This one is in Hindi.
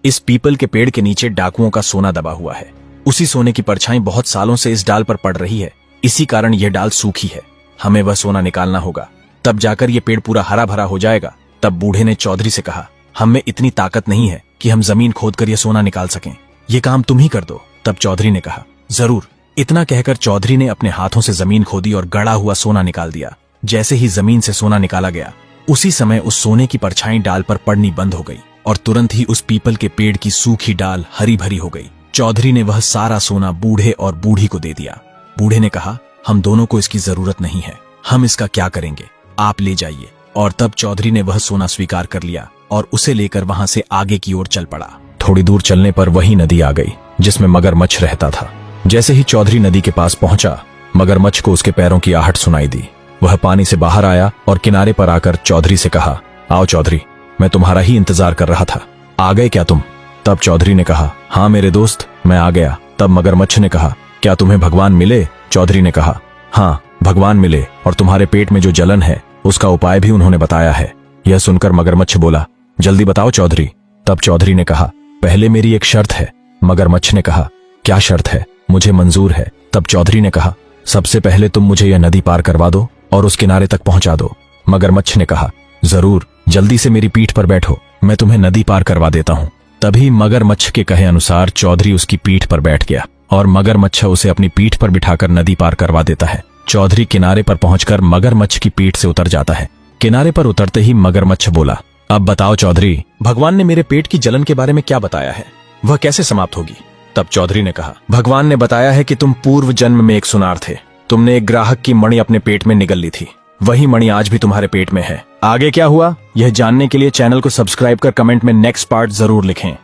इस पीपल के पेड़ के नीचे डाकुओं का सोना दबा हुआ है। उसी सोने की परछाई बहुत सालों से इस डाल पर पड़ रही है, इसी कारण यह डाल सूखी है। हमें वह सोना निकालना होगा, तब जाकर यह पेड़ पूरा हरा भरा हो जाएगा। तब बूढ़े ने चौधरी से कहा, हम में इतनी ताकत नहीं है कि हम जमीन खोदकर यह सोना निकाल सकें, ये काम तुम ही कर दो। तब चौधरी ने कहा, जरूर। इतना कहकर चौधरी ने अपने हाथों से जमीन खोदी और गड़ा हुआ सोना निकाल दिया। जैसे ही जमीन से सोना निकाला गया, उसी समय उस सोने की परछाई डाल पर पड़नी बंद हो गई और तुरंत ही उस पीपल के पेड़ की सूखी डाल हरी भरी हो गई। चौधरी ने वह सारा सोना बूढ़े और बूढ़ी को दे दिया। बूढ़े ने कहा, हम दोनों को इसकी जरूरत नहीं है, हम इसका क्या करेंगे, आप ले जाइए। और तब चौधरी ने वह सोना स्वीकार कर लिया और उसे लेकर वहां से आगे की ओर चल पड़ा। थोड़ी दूर चलने पर वही नदी आ गई जिसमें मगरमच्छ रहता था। जैसे ही चौधरी नदी के पास पहुंचा, मगरमच्छ को उसके पैरों की आहट सुनाई दी। वह पानी से बाहर आया और किनारे पर आकर चौधरी से कहा, आओ चौधरी, मैं तुम्हारा ही इंतजार कर रहा था, आ गए क्या तुम? तब चौधरी ने कहा, हाँ मेरे दोस्त, मैं आ गया। तब मगरमच्छ ने कहा, क्या तुम्हें भगवान मिले? चौधरी ने कहा, हाँ भगवान मिले, और तुम्हारे पेट में जो जलन है उसका उपाय भी उन्होंने बताया है। यह सुनकर मगरमच्छ बोला, जल्दी बताओ चौधरी। तब चौधरी ने कहा, पहले मेरी एक शर्त है। मगरमच्छ ने कहा, क्या शर्त है? मुझे मंजूर है। तब चौधरी ने कहा, सबसे पहले तुम मुझे यह नदी पार करवा दो और उस किनारे तक पहुंचा दो। मगरमच्छ ने कहा, जरूर, जल्दी से मेरी पीठ पर बैठो, मैं तुम्हें नदी पार करवा देता हूँ। तभी मगरमच्छ के कहे अनुसार चौधरी उसकी पीठ पर बैठ गया और मगरमच्छ उसे अपनी पीठ पर बिठाकर नदी पार करवा देता है। चौधरी किनारे पर पहुंचकर मगरमच्छ की पीठ से उतर जाता है। किनारे पर उतरते ही मगरमच्छ बोला, अब बताओ चौधरी, भगवान ने मेरे पेट की जलन के बारे में क्या बताया है, वह कैसे समाप्त होगी? तब चौधरी ने कहा, भगवान ने बताया है कि तुम पूर्व जन्म में एक सुनार थे। तुमने एक ग्राहक की मणि अपने पेट में निगल ली थी, वही मणि आज भी तुम्हारे पेट में है। आगे क्या हुआ, यह जानने के लिए चैनल को सब्सक्राइब कर कमेंट में नेक्स्ट पार्ट जरूर लिखें।